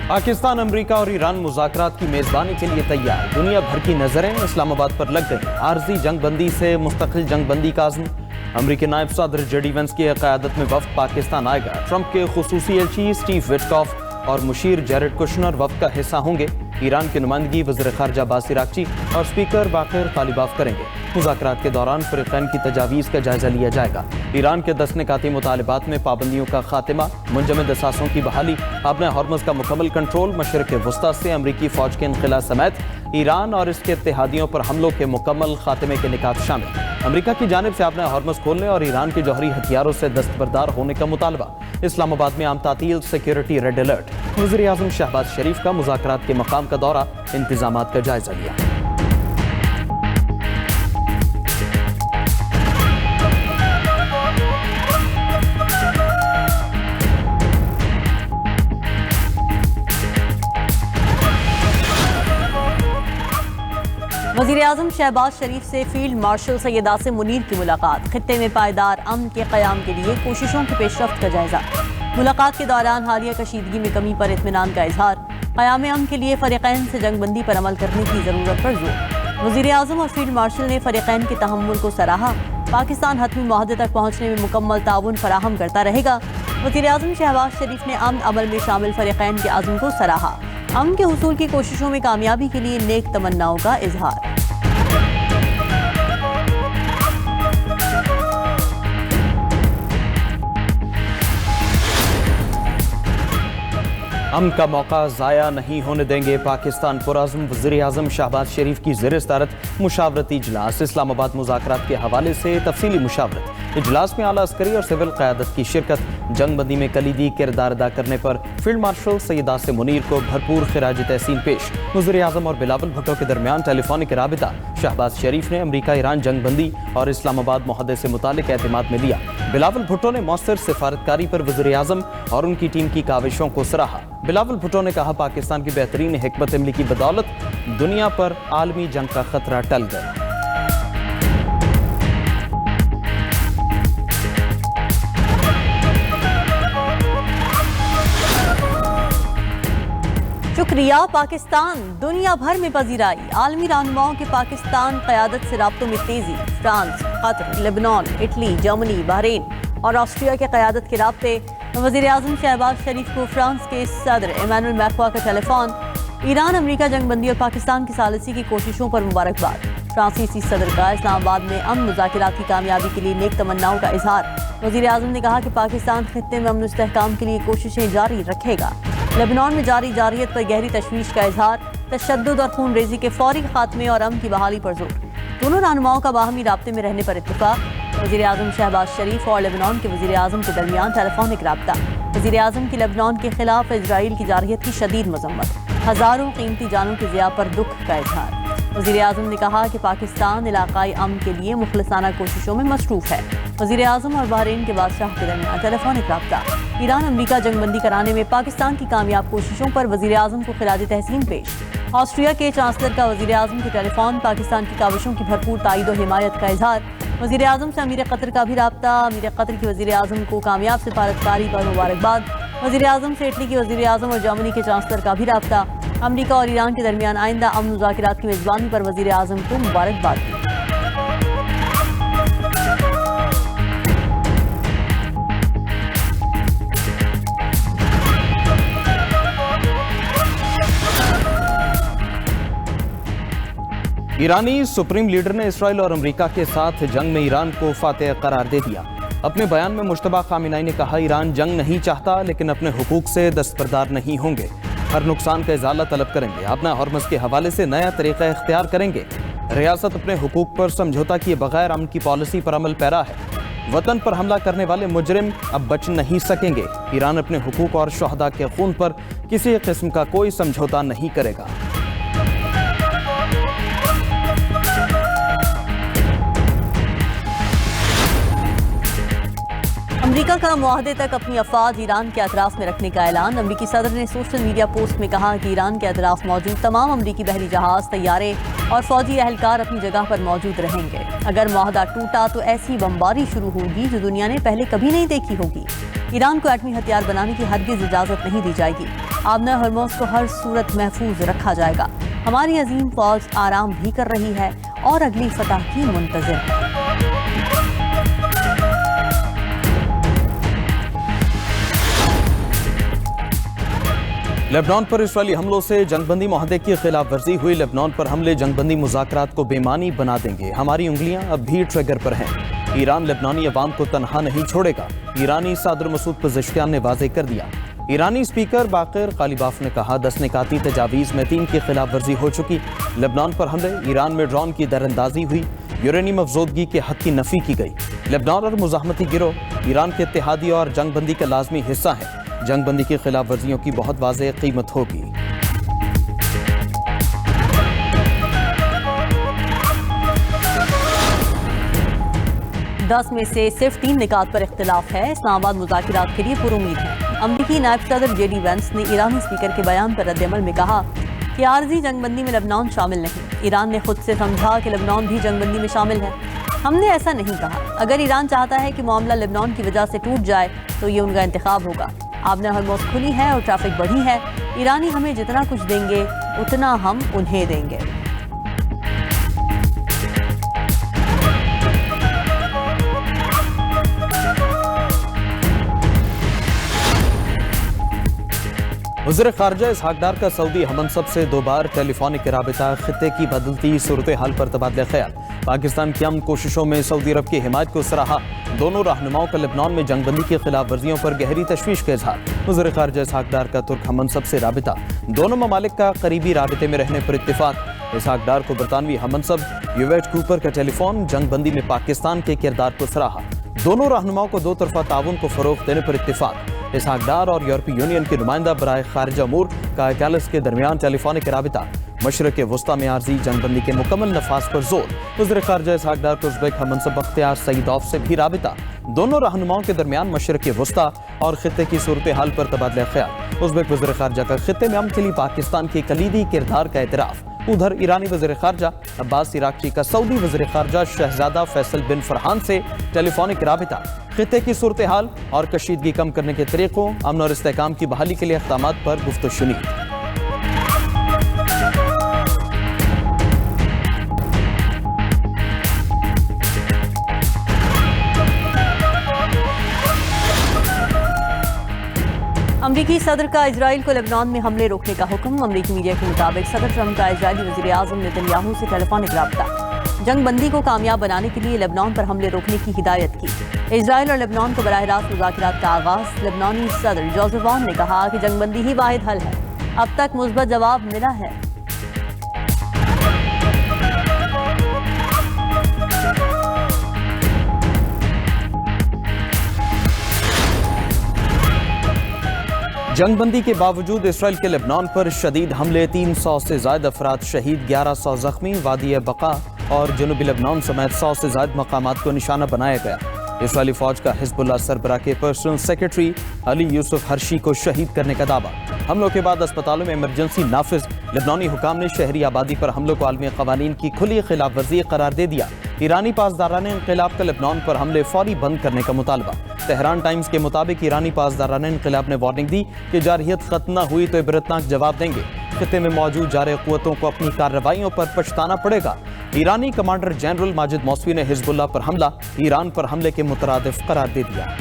पाकिस्तान, अमरीका और ईरान मुज़ाकरात की मेज़बानी के लिए तैयार। दुनिया भर की नज़रें इस्लामाबाद पर लग गई। आर्जी जंग बंदी से मुस्तकिल जंग बंदी का आज़म। अमरीकी नायब सदर जेडी वेंस की क़यादत में वफ़द पाकिस्तान आएगा। ट्रंप के खुसूसी एलची स्टीव विटकॉफ और मुशीर जैरेड कुशनर वफ़द का हिस्सा होंगे। ईरान की नुमाइंदगी वज़ीर ख़ारजा अब्बास अराग़ची और स्पीकर बाक़िर तालिबाफ करेंगे। मुज़ाकरात के दौरान फ़रीक़ैन की तजावीज़ का जायज़ा लिया जाएगा। ईरान के 10 निकाती मुतालिबात में पाबंदियों का खात्मा, मुंजमद असासों की बहाली, अपने हॉर्मज़ का मुकम्मल कंट्रोल, मशरिक़ वुस्ता से अमरीकी फ़ौज के इनख़िला समेत ईरान और इसके इत्तेहादियों पर हमलों के मुकम्मल खात्मे के निकात शामिल। अमरीका की जानिब से अपने हॉर्मज़ खोलने और ईरान के जौहरी हथियारों से दस्तबरदार होने का मुतालबा। इस्लामाबाद में आम तातील, सिक्योरिटी रेड अलर्ट। वज़ीर आज़म शहबाज शरीफ का मुज़ाकरात के मकाम का दौरा, इंतज़ामात का जायज़ा लिया। वज़ीर आज़म शहबाज शरीफ से फील्ड मार्शल सैयद आसिम मुनीर की मुलाकात। खित्ते में पायदार अमन के क़याम के लिए कोशिशों की पेशरफ्त का जायज़ा। मुलाकात के दौरान हालिया कशीदगी में कमी पर इत्मीनान का इजहार। क़याम अमन के लिए फ़रीक़ैन से जंग बंदी पर अमल करने की ज़रूरत पर जोर। वज़ीर आज़म और फील्ड मार्शल ने फ़रीक़ैन के तहम्मुल को सराहा। पाकिस्तान हतमी मुआहदे तक पहुँचने में मुकम्मल ताउन फराहम करता रहेगा। वज़ीर आज़म शहबाज शरीफ ने अमन अमल में शामिल फ़रीक़ैन के आज़म को सराहा। अमन के हुसूल की कोशिशों में कामयाबी के लिए नेक तमन्नाओं का इजहार। अमन का मौका ज़ाया नहीं होने देंगे। पाकिस्तान पुरअज़्म। वज़ीर आज़म शहबाज शरीफ की ज़ेर सदारत मुशावरती इजलास। इस्लामाबाद मुज़ाकरात के हवाले से तफसीली मुशावरत। इजलास में आला अस्करी और सिविल क़यादत की शिरकत। जंग बंदी में कलीदी किरदार अदा करने पर फील्ड मार्शल सैयद आसिम मुनीर को भरपूर खिराज तहसीन पेश। वज़ीर आज़म और बिलावल भुट्टो के दरमियान टेलीफोनिक राबिता। शहबाज शरीफ ने अमरीका ईरान जंग बंदी और इस्लामाबाद मुआहदे से मुतालिक एतमाद में लिया। बिलावल भुट्टो ने मौसर सिफारतकारी पर वज़ीर आज़म और उनकी टीम की काविशों को सराहा। बिलावल भुट्टो ने कहा, पाकिस्तान की बेहतरीन हिकमत अमली की बदौलत दुनिया पर आलमी जंग का खतरा टल गया। शुक्रिया पाकिस्तान। दुनिया भर में पजीराई। आलमी रहनुमाओं के पाकिस्तान क़यादत से राब्तों में तेजी। France, Qatar, Lebanon, Italy, Germany, Bahrain और ऑस्ट्रिया के क़यादत के राब्ते। वज़ीर आज़म शहबाज शरीफ को फ्रांस के सदर इमानुएल मैक्रों का टेलीफोन। ईरान अमरीका जंग बंदी और पाकिस्तान की सालिसी की कोशिशों पर मुबारकबाद। फ्रांसीसी सदर का इस्लामाबाद में अमन मुज़ाकरात की कामयाबी के लिए नेक तमन्नाओं का इजहार। वज़ीर आज़म ने कहा कि पाकिस्तान खित्ते में अमन इस्तेहकाम के लिए कोशिशें जारी रखेगा। लेबनान में जारी जारियत पर गहरी तशवीश का इजहार। तशद्दुद और खून रेजी के फौरी खात्मे और अमन की बहाली पर जोर। दोनों रहनुमाओं का बाहमी राब्ते में रहने पर इत्तेफाक। वज़ीर आज़म शहबाज शरीफ और लेबनान के वज़ीर आज़म के दरमियान टेलीफोनिक राब्ता। वज़ीर आज़म की लेबनान के खिलाफ इजराइल की जारहियत की शदीद मजम्मत। हज़ारों कीमती जानों की ज़िया पर दुख का इजहार। वज़ीर आज़म ने कहा कि पाकिस्तान इलाकाई अमन के लिए मुखलिसाना कोशिशों में मसरूफ़ है। वज़ीर आज़म और बहरीन के बादशाह के दरमियान टेलीफोनिक राब्ता। ईरान अमरीका जंगबंदी कराने में पाकिस्तान की कामयाब कोशिशों पर वज़ीर आज़म को खिराज तहसीन पेश। ऑस्ट्रिया के चांसलर का वज़ीर आज़म के टेलीफोन। पाकिस्तान की काविशों की भरपूर ताईद और हिमायत का इजहार। वज़ीर आज़म से अमीर कतर का भी राब्ता। अमीर कतर की वज़ीर आज़म को कामयाब सिफारतकारी पर मुबारकबाद। वज़ीर आज़म से इटली के वज़ीर आज़म और जर्मनी के चांसलर का भी राब्ता। अमरीका और ईरान के दरमियान आइंदा अमन मुज़ाकरात की मेज़बानी पर वज़ीर आज़म को मुबारकबाद दी। ईरानी सुप्रीम लीडर ने इसराइल और अमरीका के साथ जंग में ईरान को फातेह करार दे दिया। अपने बयान में मुश्तबा खामिनाई ने कहा, ईरान जंग नहीं चाहता लेकिन अपने हुकूक से दस्तबरदार नहीं होंगे। हर नुकसान का इजाला तलब करेंगे। अपना हॉर्मज़ के हवाले से नया तरीक़ा इख्तियार करेंगे। रियासत अपने हुकूक पर समझौता किए बगैर अमन की पॉलिसी पर अमल पैरा है। वतन पर हमला करने वाले मुजरिम अब बच नहीं सकेंगे। ईरान अपने हुकूक और शहदा के खून पर किसी किस्म का कोई समझौता नहीं करेगा। अमरीका का मुआहदे तक अपनी अफवाज ईरान के अतराफ में रखने का ऐलान। अमरीकी सदर ने सोशल मीडिया पोस्ट में कहा कि ईरान के अतराफ मौजूद तमाम अमरीकी बहरी जहाज, तैयारे और फौजी अहलकार अपनी जगह पर मौजूद रहेंगे। अगर मुआहदा टूटा तो ऐसी बमबारी शुरू होगी जो दुनिया ने पहले कभी नहीं देखी होगी। ईरान को एटमी हथियार बनाने की हरगिज़ इजाज़त नहीं दी जाएगी। आबना हरमोज को हर सूरत महफूज रखा जाएगा। हमारी अजीम फौज आराम भी कर रही है और अगली फतह की मुंतज़िर है। लेबनान पर इस्राएली हमलों से जंगबंदी मुआहदे की खिलाफ वर्जी हुई। लेबनान पर हमले जंगबंदी मुज़ाकरात को बेमानी बना देंगे। हमारी उंगलियां अब भी ट्रिगर पर हैं। ईरान लेबनानी अवाम को तनहा नहीं छोड़ेगा। ईरानी सदर मसूद पज़ेश्कियान ने वाज़ेह कर दिया। ईरानी स्पीकर बाक़िर कालिबाफ ने कहा 10 निकाती तजावीज़ में 3 की खिलाफ वर्जी हो चुकी। लेबनान पर हमले, ईरान में ड्रोन की दरअंदाजी हुई, यूरेनियम अफजोदगी के हद की नफ़ी की गई। लेबनान और मुज़ाहमती गिरोह ईरान के इत्तेहादी और जंगबंदी का लाजमी हिस्सा है। जंगबंदी की खिलाफ वर्जियों की बहुत वाज़ेह कीमत होगी। 10 में से सिर्फ 3 निकात पर इख्तिलाफ है। इस्लामाबाद मुज़ाकिरात के लिए पुरुमीद है। अमरीकी नायब सदर जेडी वेंस ने ईरानी स्पीकर के बयान पर रद्द-ए-अमल में कहा कि आर्जी जंगबंदी में लेबनान शामिल नहीं। ईरान ने खुद से समझा कि लेबनान भी जंगबंदी में शामिल है। हमने ऐसा नहीं कहा। अगर ईरान चाहता है कि मामला लेबनान की वजह से टूट जाए तो ये उनका इंतखाब होगा। आबना हरमोज खुली है और ट्रैफिक बढ़ी है। ईरानी हमें जितना कुछ देंगे उतना हम उन्हें देंगे। वज़ीर ख़ारजा इसहाक डार का सऊदी हमनसब से 2 बार टेलीफोनिक राबिता, खित्ते की बदलती सूरत हाल पर तबादला ख्याल। पाकिस्तान की अमन कोशिशों में सऊदी अरब की हिमायत को सराहा। दोनों रहनुमाओं का लेबनान में जंगबंदी की खिलाफ वर्जियों पर गहरी तशवीश का इजहार। वज़ीर ख़ारजा इसहाक डार का तुर्क हमनसब से राबिता, दोनों ममालिक का करीबी राबिते में रहने पर इत्तिफाक। इसहाक डार को बरतानवी हमनसब यूवेट कूपर का टेलीफोन, जंगबंदी में पाकिस्तान के किरदार को सराहा। दोनों रहनुमाओं को 2 तरफा ताउन को फरोग़ देने पर इत्तिफाक। इसहाक डार और यूरोपीय यूनियन के नुमाइंदा बराए खारिजा अमूर का कैलिस के दरमियान टेलीफोनिक राबिता। मशरक़ वस्ता में आर्जी जंगबंदी के मुकम्मल नफाज पर जोर। वज़ीर ख़ारजा इसहाक डार को उज़्बेक हमनसब बख्तियार सईदोव से भी राबिता। दोनों रहनुमाओं के दरमियान मशरक़ वस्ता और खित्ते की सूरत हाल पर तबादला ख्याल। उज़्बेक वज़ीर ख़ारजा का खित्ते में अमन के लिए पाकिस्तान के कलीदी किरदार का एतराफ़। उधर ईरानी वज़ीर ख़ारजा अब्बास इराक़ची का सऊदी वज़ीर ख़ारजा शहज़ादा फैसल बिन फरहान से टेलीफोनिक राबिता। खित्ते की सूरत हाल और कशीदगी कम करने के तरीक़ों, अमन और इस्तेहकाम की बहाली के लिए इक़दामात पर गुफ्तगू शुनी। अमरीकी सदर का इजराइल को लेबनान में हमले रोकने का हुक्म। अमरीकी मीडिया के मुताबिक सदर ट्रंप का इजरायली वज़ीर आज़म नेतन्याहू से टेलीफोनिक राब्ता। जंगबंदी को कामयाब बनाने के लिए लेबनान पर हमले रोकने की हिदायत की। इजराइल और लेबनान को बराह रास्त मुज़ाकिरात का आगाज़। लेबनानी सदर जोसेफ ऑन ने कहा कि जंगबंदी ही वाहिद हल है। अब तक मुस्बत जवाब मिला है। जंगबंदी के बावजूद इसराइल के लेबनान पर शदीद हमले, 300 से ज़ायद अफराद शहीद, 1100 ज़ख्मी। वादी बका और जनूबी लेबनान समेत 100 से ज़ायद मकामात को निशाना बनाया गया। इसराइली फौज का हिज़्बुल्लाह सरबराह के personal secretary Ali Yusuf Hershey को शहीद करने का दावा। हमलों के बाद अस्पतालों में इमरजेंसी नाफिज। लेबनानी हुकाम ने शहरी आबादी पर हमलों को आलमी क़वानीन की खुली खिलाफ वर्जी करार दे दिया। ईरानी पासदारान इंक़िलाब का लेबनान पर हमले फौरी बंद करने का मुतालबा। तेहरान टाइम्स के मुताबिक ईरानी पासदारान इंक़िलाब ने वार्निंग दी कि जारहियत ख़त्म न हुई तो इबरतनाक जवाब देंगे। खित्ते में मौजूद जारे क़ुव्वतों को अपनी कार्रवाइयों पर पछताना पड़ेगा। ईरानी कमांडर जनरल माजिद मौसवी ने हिज़्बुल्लाह पर हमला ईरान पर हमले के मुतरादिफ करार दे दिया।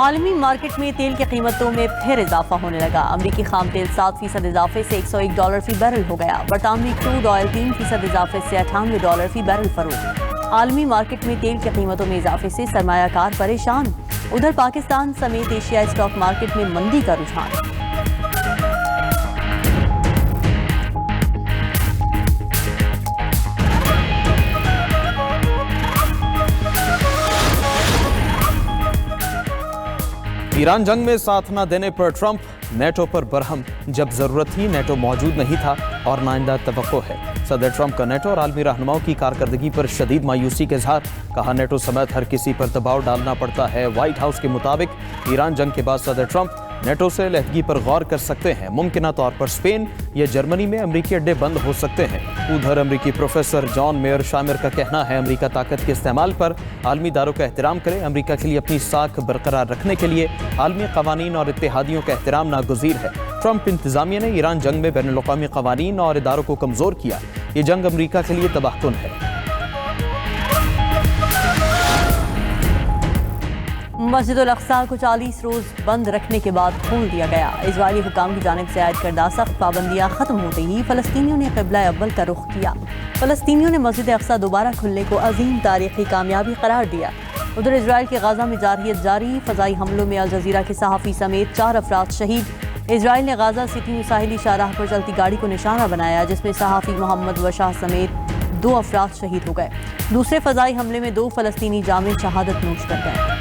आलमी मार्केट में तेल की कीमतों में फिर इजाफा होने लगा। अमरीकी खाम तेल 7% इजाफे से $101 फी बैरल हो गया। बरतानवी क्रूड ऑयल 3% इजाफे से $98 फी बैरल फरोख्त। आलमी मार्केट में तेल की कीमतों में इजाफे से सरमायाकार परेशान। उधर पाकिस्तान समेत एशियाई स्टॉक मार्केट में मंदी का रुझान। ईरान जंग में साथ न देने पर ट्रंप, नेटो पर बरहम। जब जरूरत थी नेटो मौजूद नहीं था और नाइंदा तवक्को है। सदर ट्रंप का नेटो और आलमी रहनुमाओं की कारकर्दगी पर शदीद मायूसी का इजहार। कहा नेटो समेत हर किसी पर दबाव डालना पड़ता है। व्हाइट हाउस के मुताबिक ईरान जंग के बाद सदर ट्रंप नेटो से अलहदगी पर गौर कर सकते हैं। मुमकिना तौर पर स्पेन या जर्मनी में अमरीकी अड्डे बंद हो सकते हैं। उधर अमरीकी प्रोफेसर जॉन मेयर शामिर का कहना है अमरीका ताकत के इस्तेमाल पर आलमी दारों का एहतराम करे। अमरीका के लिए अपनी साख बरकरार रखने के लिए आलमी कवानीन और इत्तेहादियों का एहतराम नागुज़ीर है। ट्रंप इंतजामिया ने ईरान जंग में बैनुल-अक़वामी कवानीन और इदारों को कमज़ोर किया। ये जंग अमरीका के लिए तबाहकुन है। मस्जिद उल अक़सा को 40 रोज़ बंद रखने के बाद खोल दिया गया। इजरायली हुकाम की जानिब से आयद करदा सख्त पाबंदियाँ ख़त्म होते ही फ़लस्तीनियों ने क़िबला अव्वल का रुख किया। फ़लस्तीनियों ने मस्जिद अक़सा दोबारा खुलने को अजीम तारीख़ी कामयाबी करार दिया। उधर इजराइल के गाज़ा में जारहियत जारी, फ़ज़ाई हमलों में अल जज़ीरा के सहाफ़ी समेत 4 अफराद शहीद। इजराइल ने गाज़ा सिटी में साहिली शाहराह पर चलती गाड़ी को निशाना बनाया, जिसमें सहाफ़ी मोहम्मद वशाह समेत 2 अफराद शहीद हो गए। दूसरे फ़ज़ाई हमले में 2 फ़लस्तीनी जामिल शहादत नोश कर गए।